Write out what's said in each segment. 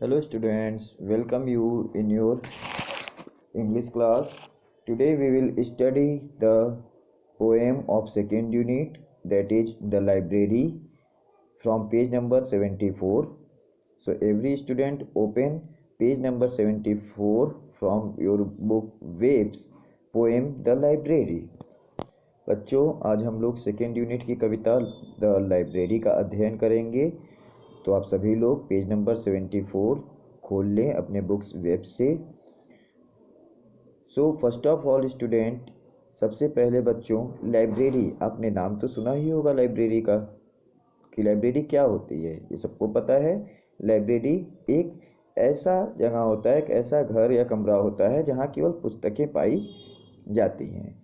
Hello students, welcome you in your English class. Today we will study the poem of second unit, that is The Library, from page number 74. So every student open page number 74 from your book Waves poem The Library. बच्चों, आज हम लोग second unit की कविता the library का अध्ययन करेंगे। तो आप सभी लोग पेज नंबर 74 खोल लें अपने बुक्स वेब से। So first of all student, सबसे पहले बच्चों, लाइब्रेरी, आपने नाम तो सुना ही होगा लाइब्रेरी का, कि लाइब्रेरी क्या होती है, ये सबको पता है। लाइब्रेरी एक ऐसा जगह होता है, एक ऐसा घर या कमरा होता है जहाँ केवल पुस्तकें पाई जाती हैं।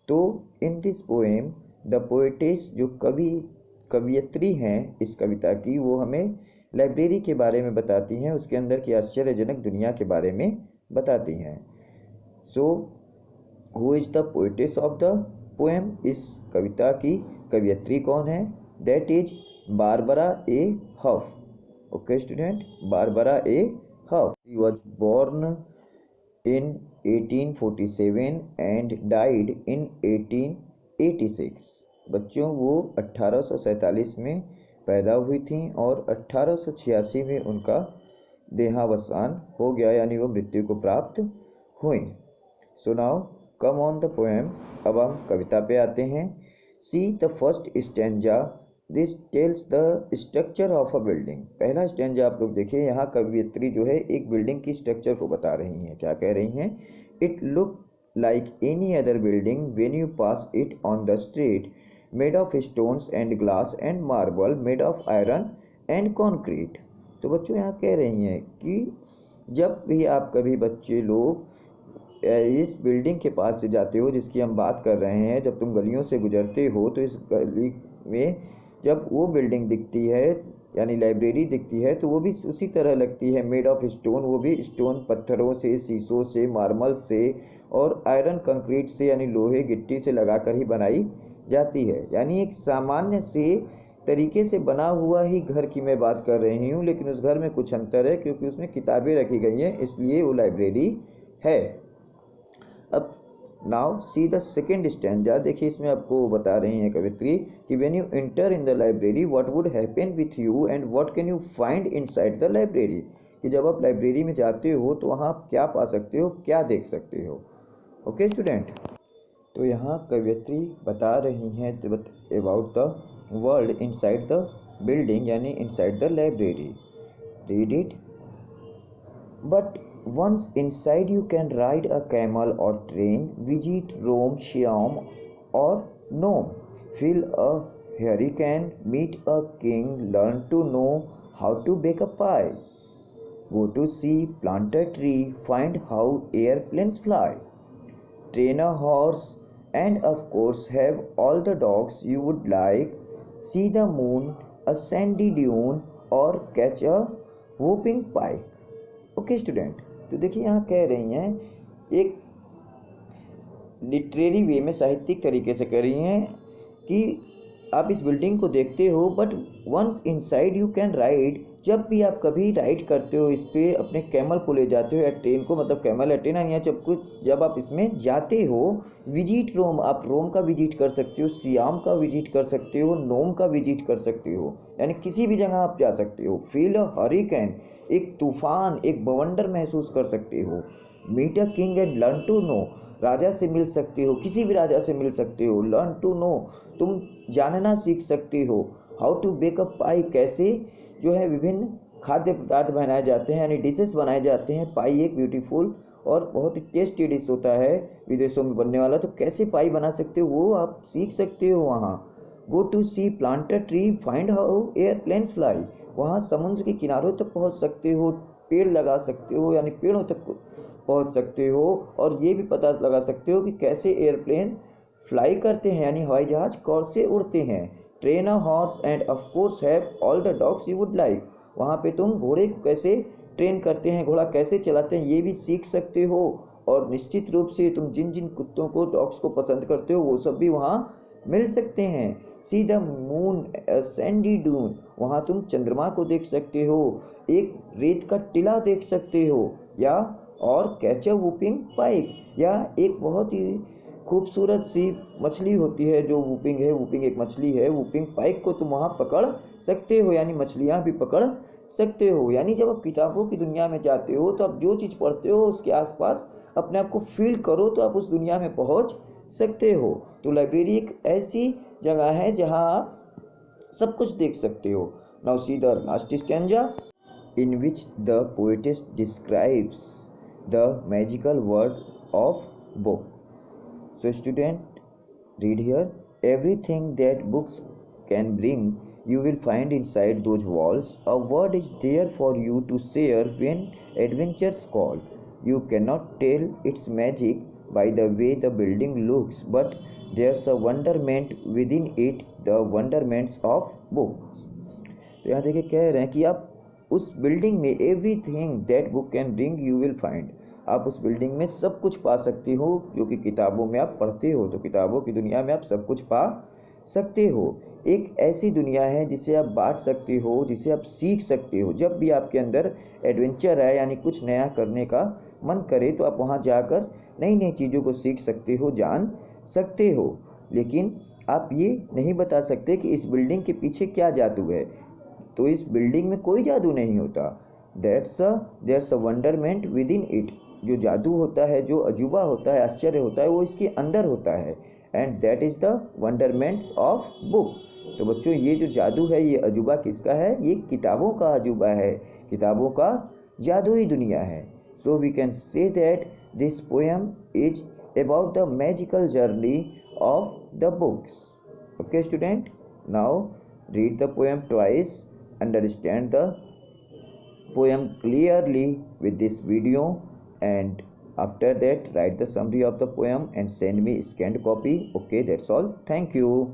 तो in this poem the poetess, जो कवियत्री हैं इस कविता की, वो हमें लाइब्रेरी के बारे में बताती हैं, उसके अंदर की आश्चर्यजनक दुनिया के बारे में बताती हैं। So who is the poetess of the poem, इस कविता की कवियत्री कौन है? That is Barbara A Huff. Okay student, Barbara A Huff. She was born in 1847 and died in 1886। बच्चों, वो 1847 में पैदा हुई थी और 1886 में उनका देहावसान हो गया, यानी वो मृत्यु को प्राप्त हुई। So now come on the poem. अब हम कविता पे आते हैं। See the first stanza, this tells the structure of a building. पहला स्टैंजा आप लोग देखिए, यहाँ कवियत्री जो है एक बिल्डिंग की स्ट्रक्चर को बता रही हैं। क्या कह रही हैं? It look like any other building when you pass it on the street, made of stones and glass and marble, made of iron and concrete. तो बच्चों यहाँ कह रही हैं कि जब भी आप कभी बच्चे लोग इस बिल्डिंग के पास से जाते हो जिसकी हम बात कर रहे हैं, जब तुम गलियों से गुजरते हो तो इस गली में जब वो बिल्डिंग दिखती है, यानी लाइब्रेरी दिखती है, तो वो भी उसी तरह लगती है। मेड ऑफ स्टोन, वो भी स्टोन पत्थरों से, शीशों से, मार्बल से और आयरन कंक्रीट से, यानी लोहे गिट्टी से लगाकर ही बनाई जाती है। यानी एक सामान्य से तरीके से बना हुआ ही घर की मैं बात कर रही हूँ, लेकिन उस घर में कुछ अंतर है क्योंकि उसमें किताबें रखी गई हैं, इसलिए वो लाइब्रेरी है। अब now see the second stanza. देखिए, इसमें आपको बता रही हैं कवित्री कि when you enter in the library what would happen with you and what can you find inside the library. कि जब आप लाइब्रेरी में जाते हो तो वहाँ आप क्या पा सकते हो, क्या देख सकते हो। ओके स्टूडेंट, तो यहाँ कवियत्री बता रही हैं about the world inside the building, यानी inside the library. Read it. But once inside you can ride a camel or train, visit Rome, Siam or Nome, fill a hurricane, meet a king, learn to know how to bake a pie, go to sea, plant a tree, find how airplanes fly, train a horse, and of course have all the dogs you would like, see the moon, a sandy dune or catch a whooping pike। Okay student, तो देखिए यहाँ कह रही हैं, एक literary वे में, साहित्यिक तरीके से कह रही हैं कि आप इस बिल्डिंग को देखते हो, but once inside you can ride, जब भी आप कभी राइड करते हो इस पे, अपने कैमल को ले जाते हो या ट्रेन को, मतलब कैमल या ट्रेन, या जब आप इसमें जाते हो, विजिट रोम, आप रोम का विजिट कर सकते हो, सियाम का विजिट कर सकते हो, नोम का विजिट कर सकते हो, यानी किसी भी जगह आप जा सकते हो। फील अ हरिकेन, एक तूफान, एक बवंडर महसूस कर सकते हो। Meet a king and learn to know, राजा से मिल सकते हो, किसी भी राजा से मिल सकते हो। लर्न टू नो, तुम जानना सीख सकते हो। हाउ टू बेक अ पाई, कैसे जो है विभिन्न खाद्य पदार्थ बनाए जाते हैं, यानी डिशेस बनाए जाते हैं। पाई एक ब्यूटीफुल और बहुत ही टेस्टी डिश होता है विदेशों में बनने वाला, तो कैसे पाई बना सकते हो वो आप सीख सकते हो वहाँ। Go to sea, plant a tree, find how airplanes fly, वहाँ समुद्र के किनारों तक पहुँच सकते हो, पेड़ लगा सकते हो, यानी पेड़ों तक पहुँच सकते हो, और ये भी पता लगा सकते हो कि कैसे एयरप्लेन फ्लाई करते हैं, यानी हवाई जहाज कौन से उड़ते हैं। Train a horse end of course have all the dogs you would like, वहाँ पे तुम घोड़े को कैसे ट्रेन करते हैं, घोड़ा कैसे चलाते हैं, ये भी सीख सकते हो। और निश्चित रूप से तुम जिन जिन कुत्तों को, डॉग्स को पसंद करते हो, वो सब भी वहाँ मिल सकते हैं। See the moon sandy dune, वहाँ तुम चंद्रमा को देख सकते हो, एक रेत का टीला देख सकते हो, या और कैच अ वूपिंग पाइक, या एक बहुत ही खूबसूरत सी मछली होती है जो वूपिंग है, वूपिंग एक मछली है, वूपिंग पाइक को तुम वहाँ पकड़ सकते हो, यानी मछलियाँ भी पकड़ सकते हो। यानी जब आप किताबों की दुनिया में जाते हो तो आप जो चीज़ पढ़ते हो उसके आसपास अपने आप को फील करो तो आप उस दुनिया में पहुँच सकते हो। तो लाइब्रेरी एक ऐसी जगह है जहाँ आप सब कुछ देख सकते हो। Now see the last stanza in which the poetess describes the magical world of book. So student, read here. Everything that books can bring, you will find inside those walls. A word is there for you to share when adventures call. You cannot tell its magic by the way the building looks, but there's a wonderment within it, the wonderments of books. तो यहाँ देखिए कह रहे हैं कि आप उस building में everything that book can bring you will find, आप उस बिल्डिंग में सब कुछ पा सकते हो जो कि किताबों में आप पढ़ते हो। तो किताबों की दुनिया में आप सब कुछ पा सकते हो। एक ऐसी दुनिया है जिसे आप बांट सकते हो, जिसे आप सीख सकते हो। जब भी आपके अंदर एडवेंचर है, यानी कुछ नया करने का मन करे, तो आप वहाँ जाकर नई नई चीज़ों को सीख सकते हो, जान सकते हो। लेकिन आप ये नहीं बता सकते कि इस बिल्डिंग के पीछे क्या जादू है। तो इस बिल्डिंग में कोई जादू नहीं होता। There's a wonderment within it, जो जादू होता है, जो अजूबा होता है, आश्चर्य होता है, वो इसके अंदर होता है। And that is the wonderments of book. तो बच्चों, ये जो जादू है, ये अजूबा किसका है? ये किताबों का अजूबा है, किताबों का जादुई दुनिया है। So we can say that this poem is about the magical journey of the books. Okay student, now read the poem twice, understand the poem clearly with this video, and after that write the summary of the poem and send me scanned copy. Okay, that's all. Thank you.